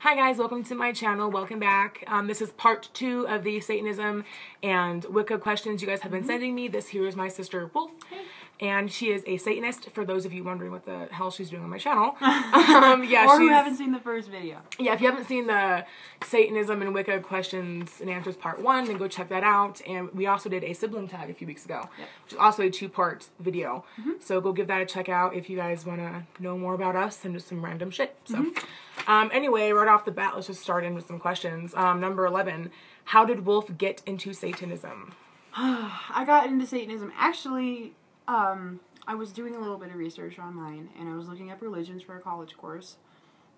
Hi guys, welcome to my channel. Welcome back. This is part 2 of the Satanism and Wicca questions you guys have been sending me. This here is my sister Wolf. Hey. And she is a Satanist, for those of you wondering what the hell she's doing on my channel. Or who haven't seen the first video. Yeah, if you haven't seen the Satanism and Wicca questions and answers part 1, then go check that out. And we also did a sibling tag a few weeks ago, which is also a 2-part video. So go give that a check out if you guys want to know more about us and just some random shit. So anyway, right off the bat, let's just start in with some questions. Number 11, how did Wolf get into Satanism? I got into Satanism, actually, I was doing a little bit of research online, and I was looking up religions for a college course.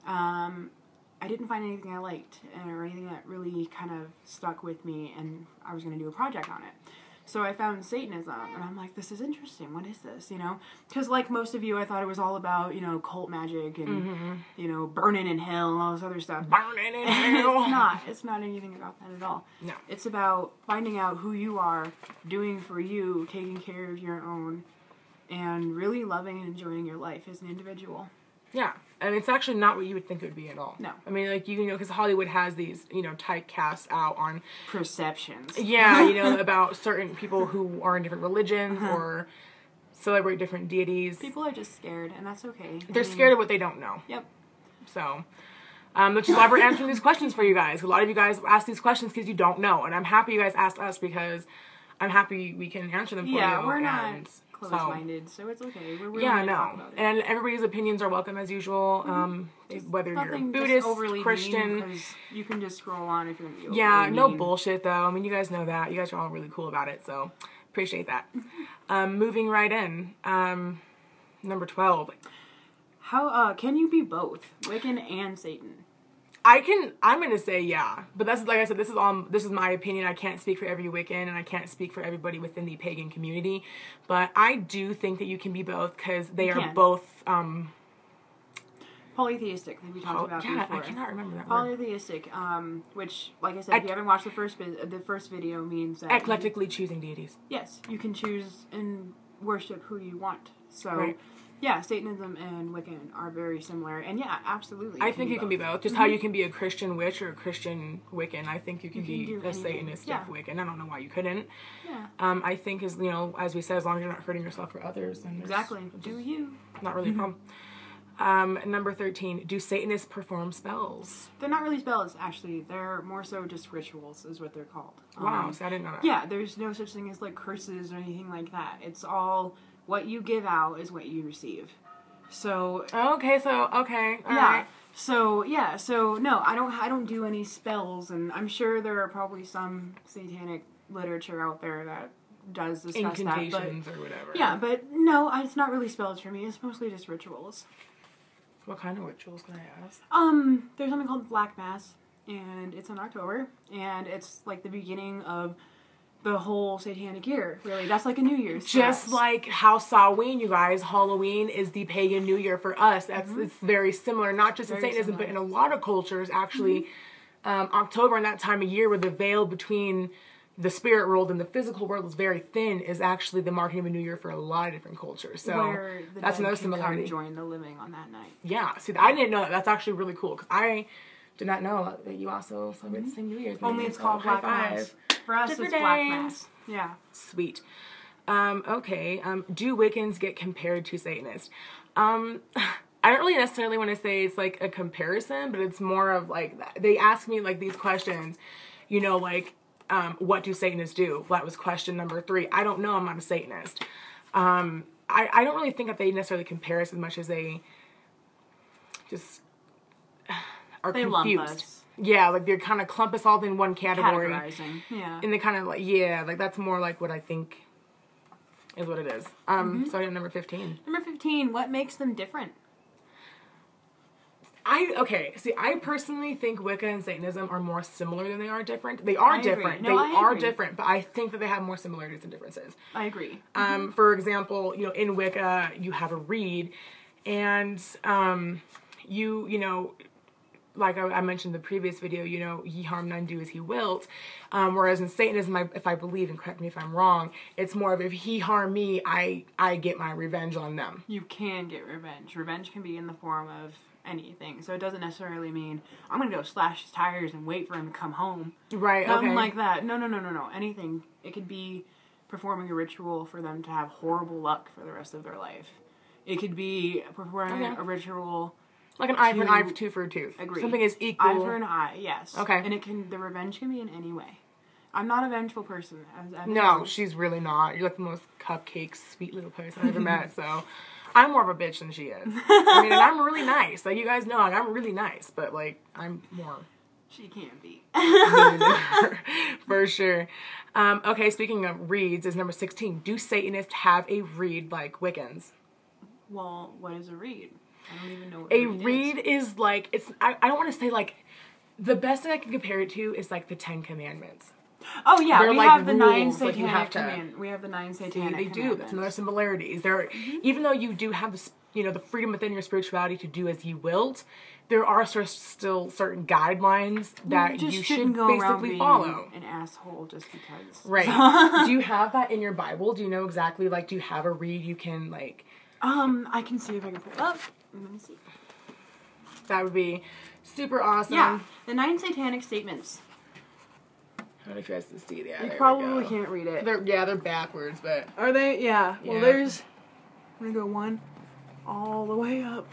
I didn't find anything I liked, or anything that really kind of stuck with me, and I was going to do a project on it. So I found Satanism, and I'm like, this is interesting. What is this, you know? Because like most of you, I thought it was all about, you know, cult magic and, you know, burning in hell and all this other stuff. Burning in hell! It's not. It's not anything about that at all. No. It's about finding out who you are, doing for you, taking care of your own, and really loving and enjoying your life as an individual. Yeah, and it's actually not what you would think it would be at all. No. I mean, like, you know, because Hollywood has these, you know, typecasts out on... Perceptions. Yeah, you know, about certain people who are in different religions or celebrate different deities. People are just scared, and that's okay. They're scared of what they don't know. Yep. So, which is why we're answering these questions for you guys. A lot of you guys ask these questions because you don't know, and I'm happy you guys asked us because I'm happy we can answer them for you. Yeah, we're not close-minded, so it's okay. We're willing to talk about it. And everybody's opinions are welcome as usual. Whether you're Buddhist, Christian, because you can just scroll on if you're gonna be yeah, no bullshit though. I mean, you guys know that. You guys are all really cool about it, so appreciate that. Moving right in, number 12. How can you be both Wiccan and Satan? I'm gonna say yeah, but that's, like I said, this is my opinion. I can't speak for every Wiccan, and I can't speak for everybody within the pagan community, but I do think that you can be both because they are both polytheistic, like we talked about before. I cannot remember that polytheistic, which, like I said, if you haven't watched the first video, means that eclectically choosing deities. Yes, you can choose and worship who you want. So. Yeah, Satanism and Wiccan are very similar, and yeah, absolutely. I think you can be both. Just how you can be a Christian witch or a Christian Wiccan, I think you can be a Satanistic Wiccan. I don't know why you couldn't. Yeah. I think, as you know, as we said, as long as you're not hurting yourself or others, then exactly. Do you? Not really a problem. Number 13. Do Satanists perform spells? They're not really spells, actually. They're more so just rituals, is what they're called. Wow, so I didn't know that. Yeah, there's no such thing as like curses or anything like that. It's all. What you give out is what you receive. So okay, all right. So no, I don't do any spells, and I'm sure there are probably some satanic literature out there that does discuss incantations or whatever. Yeah, but no, it's not really spells for me. It's mostly just rituals. What kind of rituals can I ask? There's something called Black Mass, and it's in October, and it's like the beginning of the whole satanic year, really. That's like a New Year's. Just like how Samhain, you guys, Halloween is the pagan New Year for us. That's it's very similar, not just in Satanism, but in a lot of cultures, actually. October and that time of year where the veil between the spirit world and the physical world is very thin is actually the marking of a new year for a lot of different cultures. So where the that's dead another can similarity. Come join the living on that night. Yeah, see, I didn't know that. That's actually really cool because I did not know that you also celebrate the same New Year's. Only it's called Black Mass. For us, different it's Black Mass. Yeah. Sweet. Okay. Do Wiccans get compared to Satanists? I don't really necessarily want to say it's like a comparison, but it's more of like, they ask me like these questions, you know, like, what do Satanists do? Well, that was question number 3. I don't know. I'm not a Satanist. I don't really think that they necessarily compare us as much as they just are confused. Lump us. Yeah, like they kind of clump us all in one category. Categorizing, yeah. And they kind of like, yeah, like that's more like what I think is what it is. So I got number 15. Number 15, what makes them different? I personally think Wicca and Satanism are more similar than they are different. They are different. No, they are different, but I think that they have more similarities than differences. I agree. For example, you know, in Wicca, you have a reed, and you know, like I mentioned in the previous video, you know, ye harm none, do as he wilt. Whereas in Satanism, if I believe, and correct me if I'm wrong, it's more of if he harm me, I get my revenge on them. You can get revenge. Revenge can be in the form of anything. So it doesn't necessarily mean I'm going to go slash his tires and wait for him to come home. Right, Nothing like that. No. Anything. It could be performing a ritual for them to have horrible luck for the rest of their life. It could be performing a ritual... Like an eye for an eye, tooth for a tooth. Agree. Something is equal. Eye for an eye, yes. Okay. And the revenge can be in any way. I'm not a vengeful person. No, she's really not. You're like the most cupcake, sweet little person I've ever met, so... I'm more of a bitch than she is. I mean, and I'm really nice. Like, you guys know, like, I'm really nice, but, like, I'm more... She can be. For sure. Okay, speaking of reads, is number 16. Do Satanists have a read like Wiccans? Well, what is a read? I don't even know what a read is like, it's, I don't want to say, like, the best thing I can compare it to is, like, the 10 Commandments. Oh, yeah, They're we like have the rules, 9 like satanic you have to, commandments. We have the 9 satanic they commandments. do. That's another similarities. There, even though you do have this, you know, the freedom within your spirituality to do as you willed, there are still certain guidelines that you should go basically follow. An asshole just because. Right. Do you have that in your Bible? Do you know exactly, like, do you have a read you can, like... I can see if I can pull it up. Let me see. That would be super awesome. Yeah, the 9 satanic statements. I don't know if you guys can see that. You probably can't read it. They're backwards, but... Are they? Yeah. Yeah. Well, there's... I'm going to go 1 all the way up.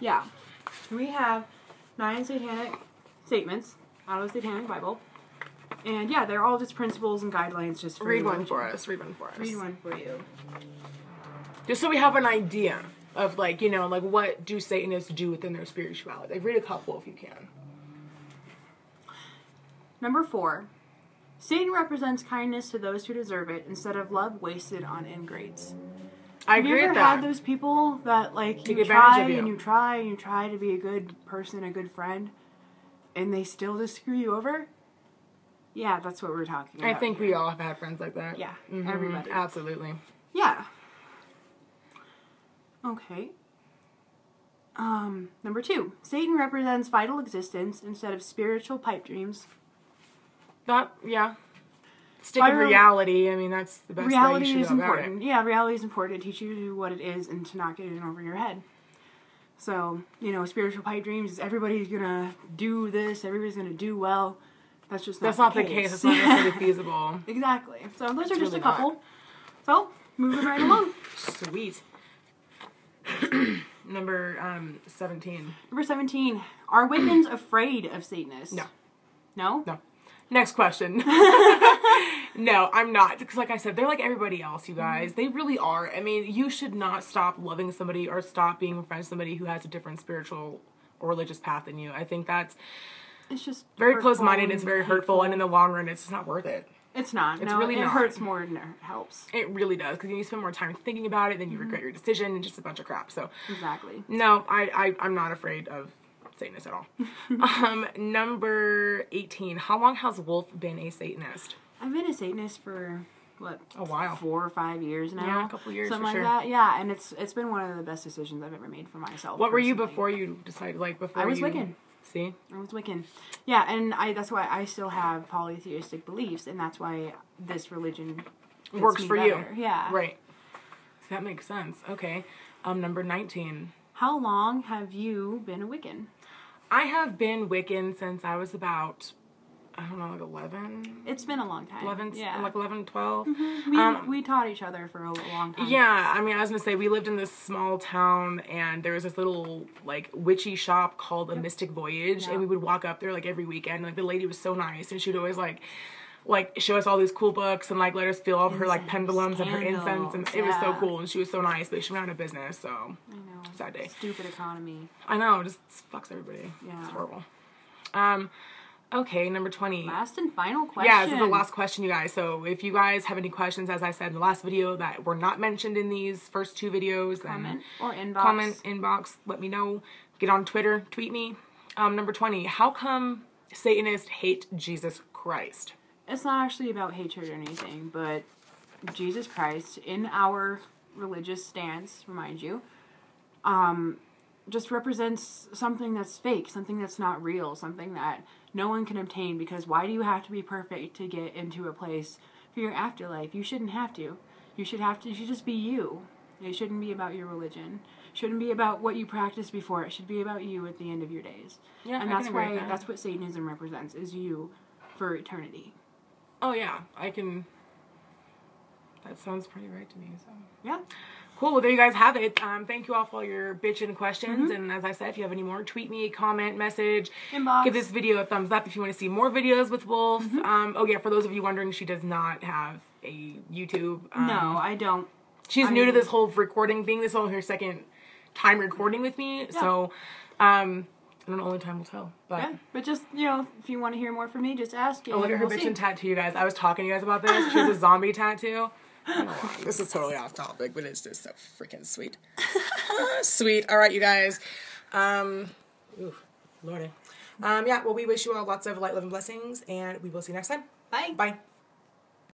Yeah. We have 9 satanic statements out of the Satanic Bible. And yeah, they're all just principles and guidelines just for Read one for us. Read one for you. Just so we have an idea of, like, you know, like, what do Satanists do within their spirituality? Like, read a couple if you can. Number 4. Satan represents kindness to those who deserve it instead of love wasted on ingrates. I agree with that. Have you ever had those people that, like, you try and you try to be a good person, a good friend, and they still just screw you over? Yeah, that's what we're talking about. I think we all have had friends like that. Yeah, everybody. Absolutely. Yeah. Okay. Number 2. Satan represents vital existence instead of spiritual pipe dreams. Yeah. Stick in reality. I mean, that's the best reality way you should is go about important. Yeah, reality is important to teach you what it is and to not get it over your head. So, you know, spiritual pipe dreams is everybody's gonna do this, everybody's gonna do well. That's just not the case. That's not necessarily feasible. Exactly. So those are just a couple. So, moving right along. Sweet. Number 17. Number 17. Are Wiccans afraid of Satanists? No. No? No. Next question. No, I'm not. Because like I said, they're like everybody else, you guys. They really are. I mean, you should not stop loving somebody or stop being friends with somebody who has a different spiritual or religious path than you. I think that's... It's just very close-minded. It's very hurtful, and in the long run, it's just not worth it. It's not. It's really not. It hurts more than it helps. It really does, because you spend more time thinking about it, then you regret your decision, and just a bunch of crap. So exactly. No, I'm not afraid of Satanists at all. Number 18. How long has Wolf been a Satanist? I've been a Satanist for what? A while. 4 or 5 years now. Yeah, a couple years, something for like sure. that. Yeah, and it's been one of the best decisions I've ever made for myself. What were you before you decided? Like before I was you... Wiccan. See? I was Wiccan. Yeah, and that's why I still have polytheistic beliefs, and that's why this religion works for better. you. Yeah. Right. So that makes sense. Okay. Number 19. How long have you been a Wiccan? I have been Wiccan since I was about, I don't know, like 11? It's been a long time. 11, yeah. Like 11, 12. Mm-hmm. We taught each other for a long time. Yeah, I mean, I was going to say, we lived in this small town, and there was this little, like, witchy shop called A Mystic Voyage, and we would walk up there, like, every weekend. Like, the lady was so nice, and she would always, like, show us all these cool books, and, like, let us feel all of her, like, pendulums and her incense, and it was so cool, and she was so nice, but she went out of business, so... I know. Sad day. Stupid economy. I know, it just fucks everybody. Yeah. It's horrible. Okay, number 20. Last and final question. Yeah, this is the last question, you guys. So if you guys have any questions, as I said in the last video, that were not mentioned in these first 2 videos, comment or inbox. Comment, inbox, let me know. Get on Twitter, tweet me. Number 20. How come Satanists hate Jesus Christ? It's not actually about hatred or anything, but Jesus Christ, in our religious stance, remind you, just represents something that's fake, something that's not real, something that no one can obtain, because why do you have to be perfect to get into a place for your afterlife? You shouldn't have to. You should just be you. It shouldn't be about your religion. Shouldn't be about what you practiced before. It should be about you at the end of your days. Yeah, and I that's can agree why with that. that's what Satanism represents, is you for eternity. Oh yeah, I can. That sounds pretty right to me. So Yeah. cool. Well, there you guys have it. Thank you all for all your bitchin' questions. And as I said, if you have any more, tweet me, comment, message, Inbox. give this video a thumbs up if you want to see more videos with Wolf. Oh yeah, for those of you wondering, she does not have a YouTube. No, I don't. She's new to this whole recording thing. This is only her second time recording with me. Yeah. So, I don't know, only time will tell. But Yeah, but just, if you want to hear more from me, just ask. oh, look at her bitchin' tattoo, you guys. I was talking to you guys about this. She has a zombie tattoo. This is totally off topic, but it's just so freaking sweet. Sweet. All right, you guys. Ooh, Lordy. Yeah, well, we wish you all lots of light, love, and blessings, and we will see you next time. Bye. Bye.